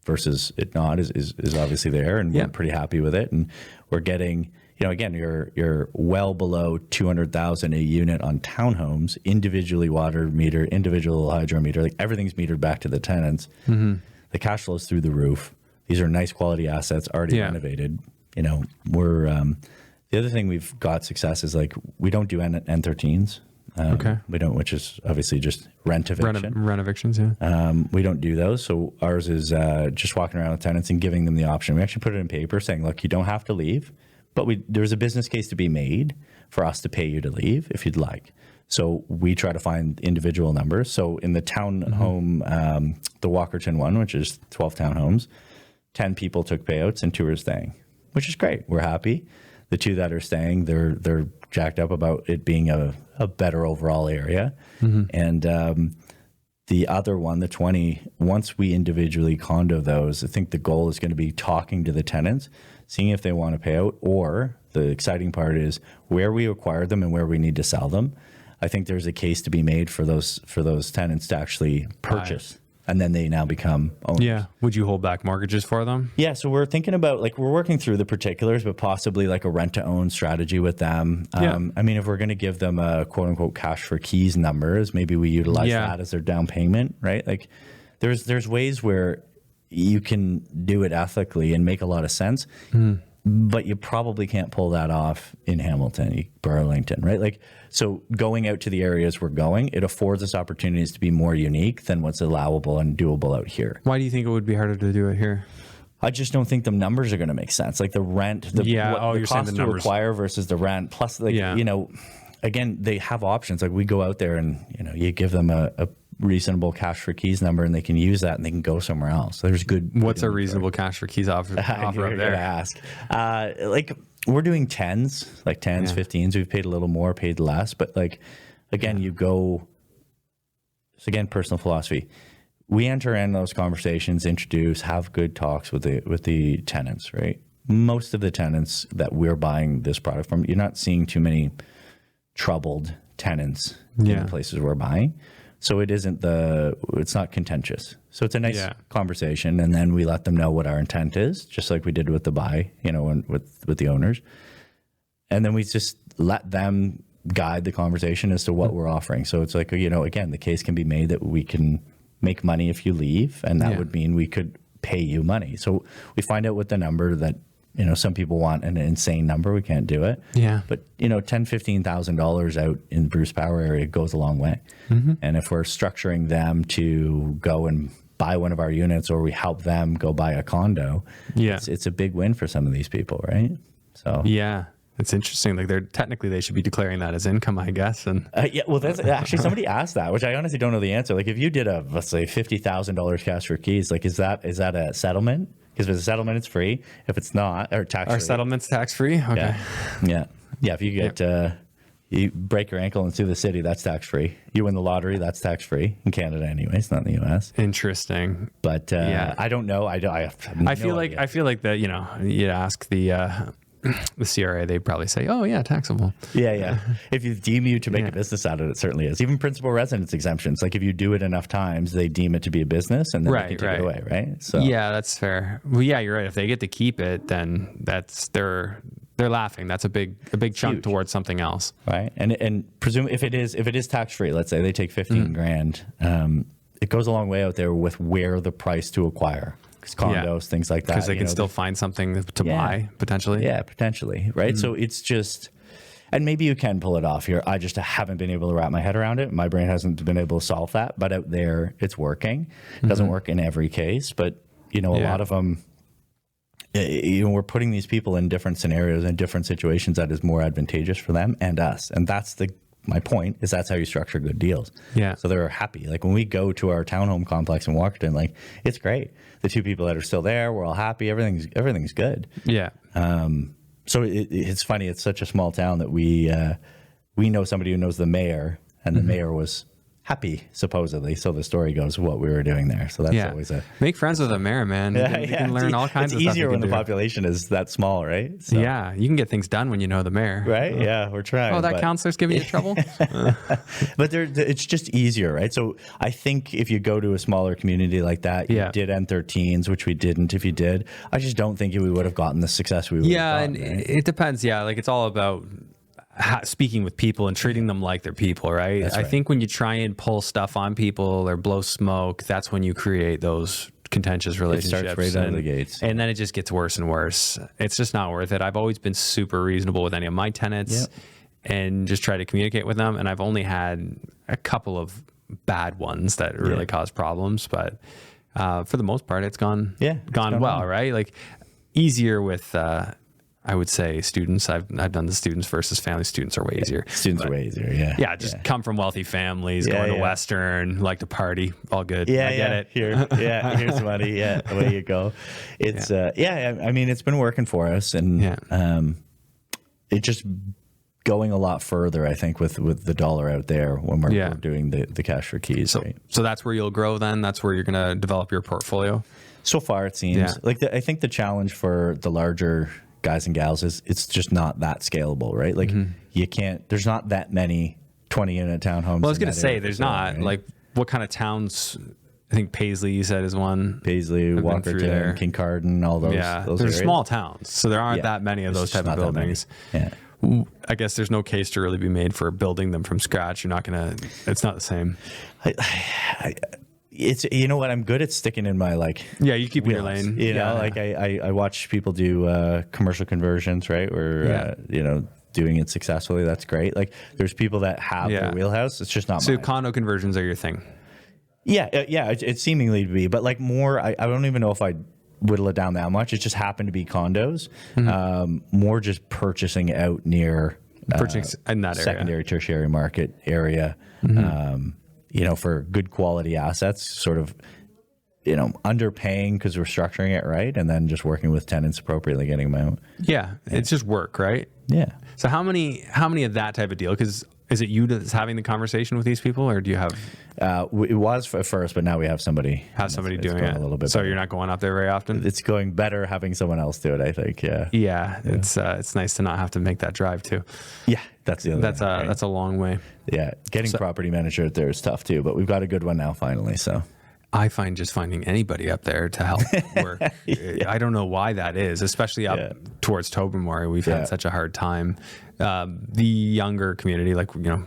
versus it not is obviously there, and we're pretty happy with it. And we're getting, again, you're well below $200,000 a unit on townhomes, individually water meter, individual hydro meter, like everything's metered back to the tenants. The cash flow's through the roof. These are nice quality assets, already renovated. We're the other thing we've got success is like we don't do N13s. We don't, which is obviously just rent eviction. Rent evictions, yeah. We don't do those. So ours is just walking around with tenants and giving them the option. We actually put it in paper saying, look, you don't have to leave, but there's a business case to be made for us to pay you to leave if you'd like. So we try to find individual numbers. So in the townhome, the Walkerton one, which is 12 townhomes, 10 people took payouts and 2 are staying, which is great. We're happy. The 2 that are staying, they're jacked up about it being a better overall area. And the other one, the 20, once we individually condo those, I think the goal is going to be talking to the tenants, seeing if they want to pay out, or the exciting part is where we acquired them and where we need to sell them. I think there's a case to be made for those tenants to actually purchase, and then they now become owners. Yeah. Would you hold back mortgages for them? Yeah. So we're thinking about, like, we're working through the particulars, but possibly like a rent to own strategy with them. I mean, if we're going to give them a quote unquote cash for keys numbers, maybe we utilize that as their down payment, right? Like there's ways where you can do it ethically and make a lot of sense, but you probably can't pull that off in Hamilton, Burlington, right? Like, so going out to the areas we're going, it affords us opportunities to be more unique than what's allowable and doable out here. Why do you think it would be harder to do it here? I just don't think the numbers are going to make sense. Like the rent, the cost to acquire versus the rent. Plus, like, you know, again, they have options. Like we go out there and, you know, you give them a reasonable cash for keys number and they can use that and they can go somewhere else. So there's good. What's a reasonable cash for keys offer up there? Ask. Like we're doing 10s, like 10s, 15s. We've paid a little more, paid less. But like, again, you go, so again, personal philosophy. We enter in those conversations, introduce, have good talks with the tenants, right? Most of the tenants that we're buying this product from, you're not seeing too many troubled tenants in the places we're buying. So it's not contentious. So it's a nice conversation. And then we let them know what our intent is, just like we did with the buy, you know, and with the owners. And then we just let them guide the conversation as to what we're offering. So it's like, you know, again, the case can be made that we can make money if you leave, and that would mean we could pay you money. So we find out what the number that, you know, some people want an insane number. We can't do it. Yeah. But, you know, $10,000, $15,000 out in the Bruce Power area goes a long way. And if we're structuring them to go and buy one of our units, or we help them go buy a condo, it's a big win for some of these people, right? So it's interesting. Like they should be declaring that as income, I guess. And well, that's actually, somebody asked that, which I honestly don't know the answer. Like if you did let's say $50,000 cash for keys, like is that a settlement? Because if it's a settlement, it's free. If it's not, or tax free. Our settlement's tax free? Okay. Yeah. If you get, you break your ankle and sue the city, that's tax free. You win the lottery, that's tax free in Canada anyway. It's not in the US. Interesting. But I don't know. I feel like that, you know, you ask the CRA, they'd probably say, oh yeah, taxable. Yeah. If you deem you to make a business out of it, it certainly is. Even principal residence exemptions, like if you do it enough times, they deem it to be a business and then they can take it away, right? So yeah, that's fair. Well, yeah, you're right. If they get to keep it, then they're laughing. That's a big chunk towards something else, right? And presume if it is tax free, let's say they take 15 grand, it goes a long way out there with where the price to acquire. Condos, things like that. Because they can still find something to buy, potentially. Yeah, potentially, right? So it's just, and maybe you can pull it off here. I just haven't been able to wrap my head around it. My brain hasn't been able to solve that, but out there, it's working. It doesn't work in every case, but, you know, a lot of them, you know, we're putting these people in different scenarios and different situations that is more advantageous for them and us. And that's my point is that's how you structure good deals. Yeah. So they're happy. Like when we go to our townhome complex in Walkerton, like it's great. The 2 people that are still there, we're all happy. Everything's good. Yeah. So it's funny. It's such a small town that we know somebody who knows the mayor, and the mayor was happy, supposedly. So the story goes what we were doing there. So that's always make friends with the mayor, man. You can learn all kinds of stuff. It's easier when the population is that small, right? So. Yeah, you can get things done when you know the mayor. Right? Yeah, we're trying. Oh, that counselor's giving you trouble? But it's just easier, right? So I think if you go to a smaller community like that, you did N13s, which we didn't. If you did, I just don't think we would have gotten the success we would have gotten. Yeah, and it depends. Yeah, like it's all about speaking with people and treating them like they're people, right? I think when you try and pull stuff on people or blow smoke, that's when you create those contentious relationships. It starts right out of the gates. And then it just gets worse and worse. It's just not worth it. I've always been super reasonable with any of my tenants and just try to communicate with them. And I've only had a couple of bad ones that really cause problems. But for the most part, it's gone well, right? Like easier with... I would say students. I've done the students versus family. Students are way easier. Students are way easier. Yeah. Yeah. Just come from wealthy families, going to Western, like to party, all good. Yeah. I get it. Here's money. Yeah. Away you go. It's I mean, it's been working for us, and it just going a lot further, I think, with the dollar out there when we're doing the cash for keys. So, right? So that's where you'll grow then? That's where you're going to develop your portfolio? So far, it seems. Like I think the challenge for the larger guys and gals is it's just not that scalable, right? Like you can't, there's not that many 20-unit townhomes. Well, I was going to say, there's not. Right? Like what kind of towns? I think Paisley, you said, is one. Paisley, Walkerton, Kincardine, all those. Yeah, those they're areas. Small towns, so there aren't that many of those type of buildings. Yeah. I guess there's no case to really be made for building them from scratch. You're not gonna. It's not the same. It's, you know what, I'm good at sticking in my you keep in your lane. You know, like I watch people do commercial conversions, right? Or you know, doing it successfully. That's great. Like there's people that have their wheelhouse. It's just not. So mine. condo conversions are your thing. Yeah, it's seemingly to be, but like more, I don't even know if I'd whittle it down that much. It just happened to be condos, more just purchasing out near in that secondary, tertiary market area, you know, for good quality assets, sort of, you know, underpaying because we're structuring it right, and then just working with tenants appropriately, getting them out. Yeah, it's just work, right? Yeah. So how many of that type of deal? Because is it you that's having the conversation with these people, or do you have? It was at first, but now we have somebody. Doing it a little bit. So better. You're not going up there very often. It's going better having someone else do it, I think. Yeah. Yeah. It's nice to not have to make that drive too. Yeah, that's the other. That's a long way. Yeah, getting property manager out there is tough too, but we've got a good one now finally. So. I find just finding anybody up there to help work. I don't know why that is, especially up towards Tobermory. We've had such a hard time. The younger community, like, you know,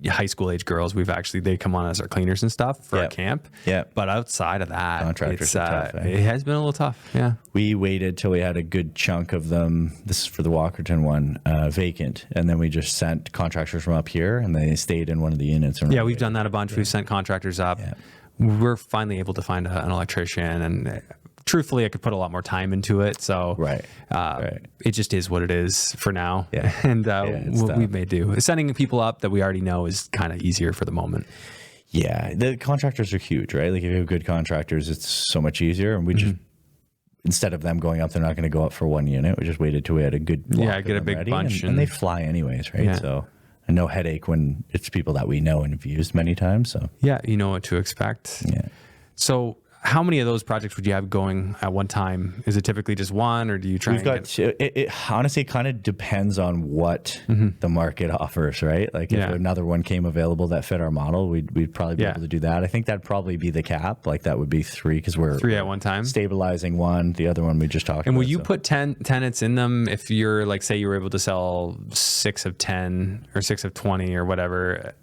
high school age girls, they come on as our cleaners and stuff for our camp. Yeah. But outside of that, contractors are tough, it has been a little tough. Yeah. We waited till we had a good chunk of them. This is for the Walkerton one, vacant. And then we just sent contractors from up here and they stayed in one of the units. Yeah. We've done that a bunch. We've sent contractors up. Yeah. We're finally able to find an electrician, and truthfully, I could put a lot more time into it. So it just is what it is for now. Yeah. And what we may do. Sending people up that we already know is kind of easier for the moment. Yeah. The contractors are huge, right? Like if you have good contractors, it's so much easier. And we just, instead of them going up, they're not going to go up for one unit. We just waited till we had a good get a big bunch. And they fly anyways, right? Yeah. So. And no headache when it's people that we know and have used many times. So yeah, you know what to expect. Yeah. So how many of those projects would you have going at one time? Is it typically just one, or do you try? It honestly kind of depends on what the market offers, right? Like if another one came available that fit our model, we'd probably be able to do that. I think that'd probably be the cap. Like that would be 3 because we're 3 at one time, stabilizing one. The other one we just talked about. And will you put 10 tenants in them if you're like, say you were able to sell 6 of 10 or 6 of 20 or whatever?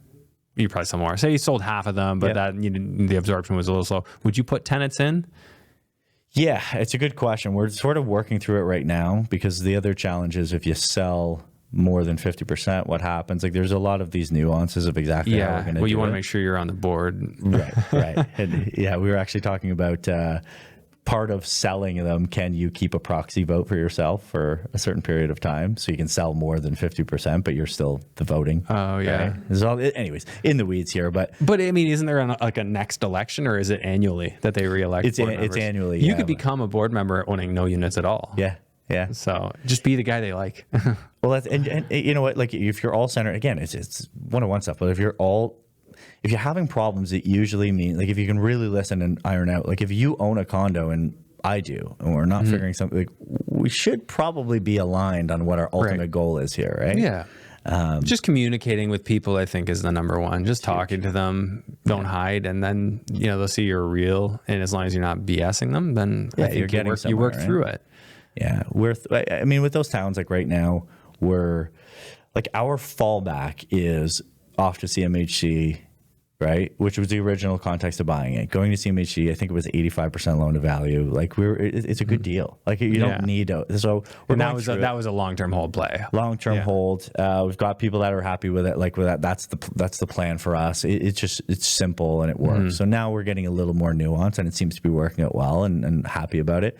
You probably sell more. Say you sold half of them, but the absorption was a little slow. Would you put tenants in? Yeah, it's a good question. We're sort of working through it right now because the other challenge is if you sell more than 50%, what happens? Like there's a lot of these nuances of exactly how we're going to do it. Well, you want to make sure you're on the board. Right. And we were actually talking about part of selling them. Can you keep a proxy vote for yourself for a certain period of time so you can sell more than 50%, but you're still the voting? Oh, yeah. Right? Anyways, in the weeds here, but I mean, isn't there a next election, or is it annually that they reelect? It's annually. You could become a board member owning no units at all. Yeah. Yeah. So just be the guy they like. Well, that's and you know what? Like if you're all centered, again, it's one-on-one stuff. But if you're having problems, it usually means, like, if you can really listen and iron out, like if you own a condo and I do, and we're not figuring something, like, we should probably be aligned on what our ultimate goal is here, right? Yeah. Just communicating with people, I think, is the number one. Just talking to them, don't hide, and then they'll see you're real. And as long as you're not BSing them, then I think you work through it. Yeah, I mean, with those towns, like right now, we're like, our fallback is off to CMHC. Right, which was the original context of buying it. Going to CMHC, I think it was 85% loan to value. Like it's a good deal. Like you don't need so. That was a long-term hold play. Long-term hold. We've got people that are happy with it. Like with that, that's the plan for us. It's simple and it works. So now we're getting a little more nuance, and it seems to be working out well, and happy about it.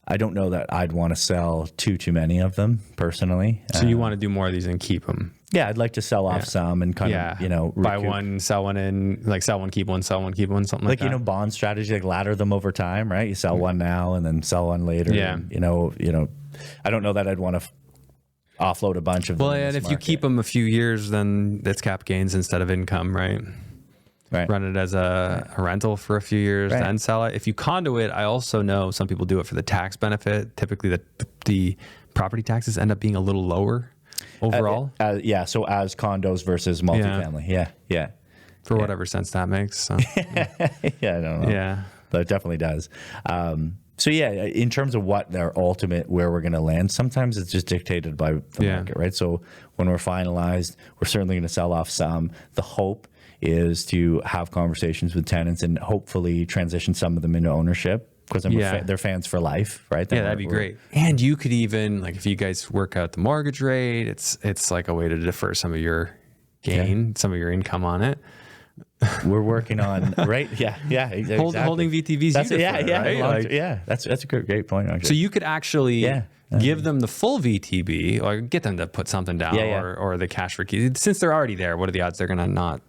I don't know that I'd want to sell too many of them personally. So you want to do more of these and keep them? Yeah, I'd like to sell off some and kind of, buy one, sell one in, like sell one, keep one, sell one, keep one, something like that. Bond strategy, like ladder them over time, right? You sell one now and then sell one later. Yeah. And, I don't know that I'd want to offload a bunch of them. Well, and if you keep them a few years, then it's cap gains instead of income, right? Right. Run it as a rental for a few years, Right. then sell it. If you condo it, I also know some people do it for the tax benefit. Typically, the property taxes end up being a little lower overall. Yeah. So as condos versus multifamily. Yeah. For whatever sense that makes. So. Yeah, I don't know. Yeah. But it definitely does. So yeah, in terms of what their ultimate, where we're going to land, sometimes it's just dictated by the market, right? So when we're finalized, we're certainly going to sell off some. The hope is to have conversations with tenants and hopefully transition some of them into ownership, because they're fans for life, right? Yeah, that'd be great. And you could even, like, if you guys work out the mortgage rate, it's like a way to defer some of your gain, some of your income on it. We're working on, right? Yeah, exactly. Holding VTVs. That's Right? That's a great point. Actually. So you could actually give them the full VTB, or get them to put something down, or the cash for keys. Since they're already there, what are the odds they're going to not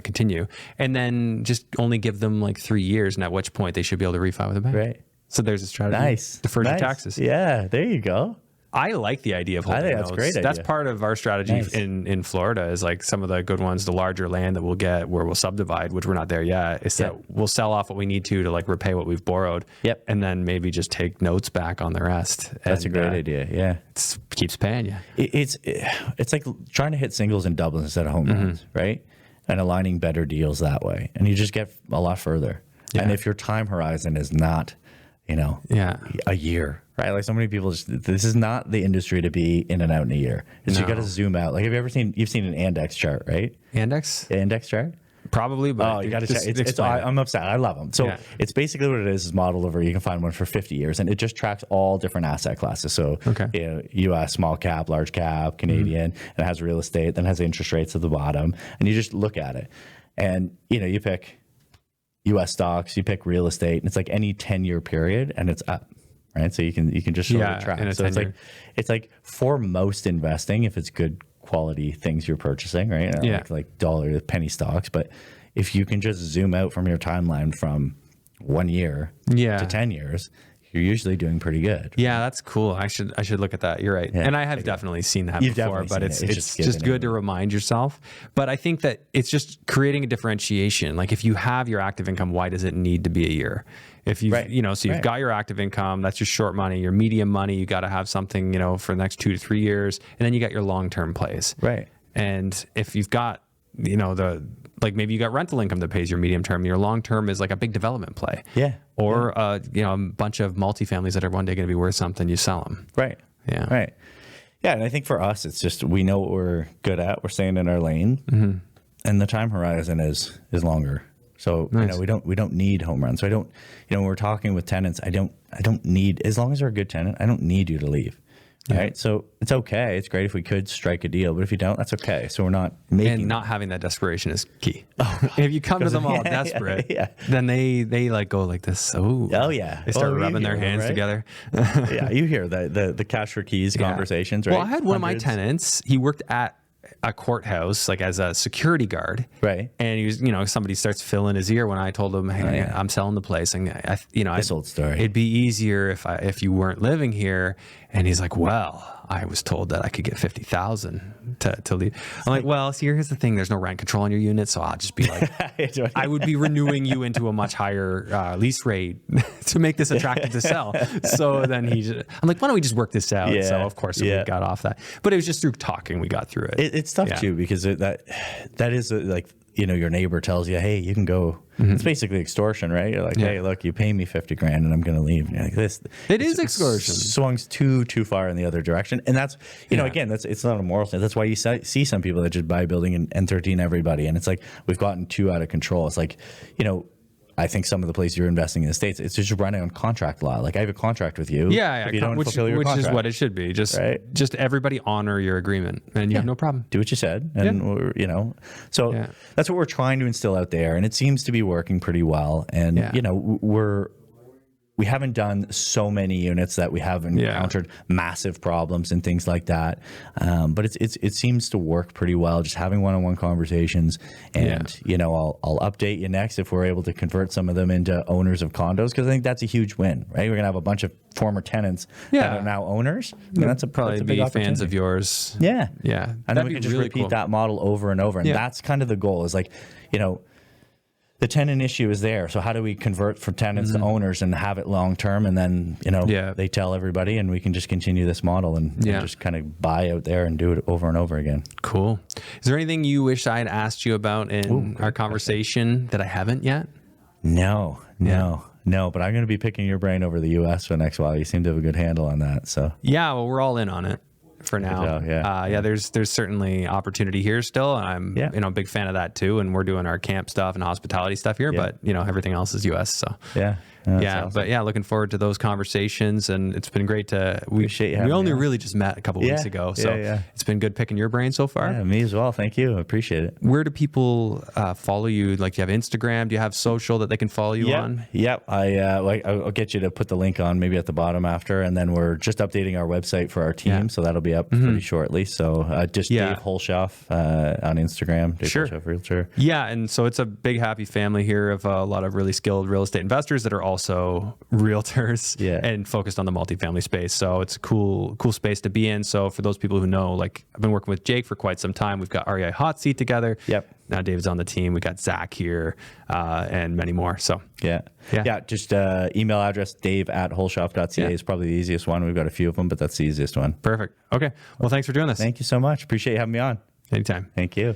continue? And then just only give them like 3 years, and at which point they should be able to refi with a bank. Right. So there's a strategy. Nice. Defer your taxes. Yeah, there you go. I like the idea of holding I think that's those. a great idea. That's part of our strategy in Florida, is like some of the good ones, the larger land that we'll get where we'll subdivide, which we're not there yet, is that we'll sell off what we need to like repay what we've borrowed. Yep. And then maybe just take notes back on the rest. That's a great idea. Yeah. It keeps paying you. It's like trying to hit singles and doubles instead of home runs, right? And aligning better deals that way. And you just get a lot further. Yeah. And if your time horizon is not, a year, right? Like so many people this is not the industry to be in and out in a year. You got to zoom out. Like, you've seen an index chart, right? Index chart? Probably, but you got to check. I'm upset. I love them. So it's basically what it is modeled over. You can find one for 50 years, and it just tracks all different asset classes. So U.S. small cap, large cap, Canadian, and it has real estate, then it has interest rates at the bottom, and you just look at it, and you pick U.S. stocks, you pick real estate, and it's like any 10-year period, and it's up, right? So you can just show the track. So it's like for most investing, if it's good quality things you're purchasing, right? Like dollar penny stocks, but if you can just zoom out from your timeline from 1 year to 10 years, you're usually doing pretty good. Yeah, that's cool. I should look at that. You're right. And I have definitely seen that before, but it's just good to remind yourself. But I think that it's just creating a differentiation. Like, if you have your active income, why does it need to be a year? If you've got your active income, that's your short money, your medium money, you got to have something, for the next 2 to 3 years, and then you got your long-term plays. Right. And if you've got, maybe you got rental income that pays your medium term, your long term is like a big development play. Yeah. Or a bunch of multifamilies that are one day going to be worth something, you sell them. Right. Yeah. Right. Yeah, and I think for us, it's just we know what we're good at. We're staying in our lane, and the time horizon is longer. So we don't need home runs. So I don't when we're talking with tenants, I don't need, as long as they're a good tenant, I don't need you to leave. Yeah. Right. So it's okay. It's great if we could strike a deal, but if you don't, that's okay. So we're not making. And not having that desperation is key. If you come to them all desperate, then they like go like this. Oh yeah. They start rubbing their hands together. Yeah. You hear the cash for keys conversations, right? Well, I had one of my tenants. He worked at a courthouse, like as a security guard. Right. And he was, somebody starts filling his ear when I told him, hey, I'm selling the place. And this old story. It'd be easier if you weren't living here. And he's like, well, I was told that I could get $50,000 to leave. I'm like, well, see, here's the thing. There's no rent control on your unit. So I'll just be like, I would be renewing you into a much higher lease rate to make this attractive to sell. So then I'm like, why don't we just work this out? Yeah, so of course we got off that. But it was just through talking we got through it. It's tough too, because that is like, your neighbor tells you, hey, you can go. It's basically extortion, right? You're like, hey, look, you pay me $50,000 and I'm going to leave. And you're like, this. It is extortion. Swings too far in the other direction. And that's, again, it's not a moral thing. That's why you see some people that just buy a building and 13 everybody. And it's like, we've gotten too out of control. It's like, I think some of the places you're investing in the States, it's just running on contract law. Like, I have a contract with you. Yeah. If you don't fulfill your which contract. Is what it should be. Just everybody honor your agreement, and you have no problem. Do what you said. And, so that's what we're trying to instill out there. And it seems to be working pretty well. And, we haven't done so many units that we have encountered massive problems and things like that. But it seems to work pretty well, just having one-on-one conversations. And, you know, I'll update you next if we're able to convert some of them into owners of condos, because I think that's a huge win, right? We're going to have a bunch of former tenants that are now owners. And that's probably big be fans of yours. Yeah. Yeah. And then we can just really repeat that model over and over. And that's kind of the goal, is like, you know, the tenant issue is there. So how do we convert from tenants to owners and have it long term? And then, you know, they tell everybody, and we can just continue this model and just kind of buy out there and do it over and over again. Cool. Is there anything you wish I had asked you about in our conversation that I haven't yet? No, but I'm going to be picking your brain over the US for the next while. You seem to have a good handle on that. So well, we're all in on it for now. There's certainly opportunity here still, and I'm you know, a big fan of that too. And we're doing our camp stuff and hospitality stuff here, but you know, everything else is US. So awesome. But looking forward to those conversations, and it's been great to we only really just met a couple weeks ago, so it's been good picking your brain so far. Me as well. Thank you. I appreciate it. Where do people follow you? Like, do you have Instagram? Do you have social that they can follow you on? I'll get you to put the link on maybe at the bottom after, and then we're just updating our website for our team, so that'll be up pretty shortly. So just Dave Hulshof on Instagram. Dave Hulshof Realtor. And so it's a big happy family here of a lot of really skilled real estate investors that are also realtors and focused on the multifamily space. So it's a cool space to be in. So for those people who know, like, I've been working with Jake for quite some time. We've got REI Hot Seat together. Now David's on the team. We got Zach here and many more. So just email address dave@hulshof.ca is probably the easiest one. We've got a few of them, but that's the easiest one. Perfect. Okay. Well, thanks for doing this. Thank you so much. Appreciate you having me on. Anytime. Thank you.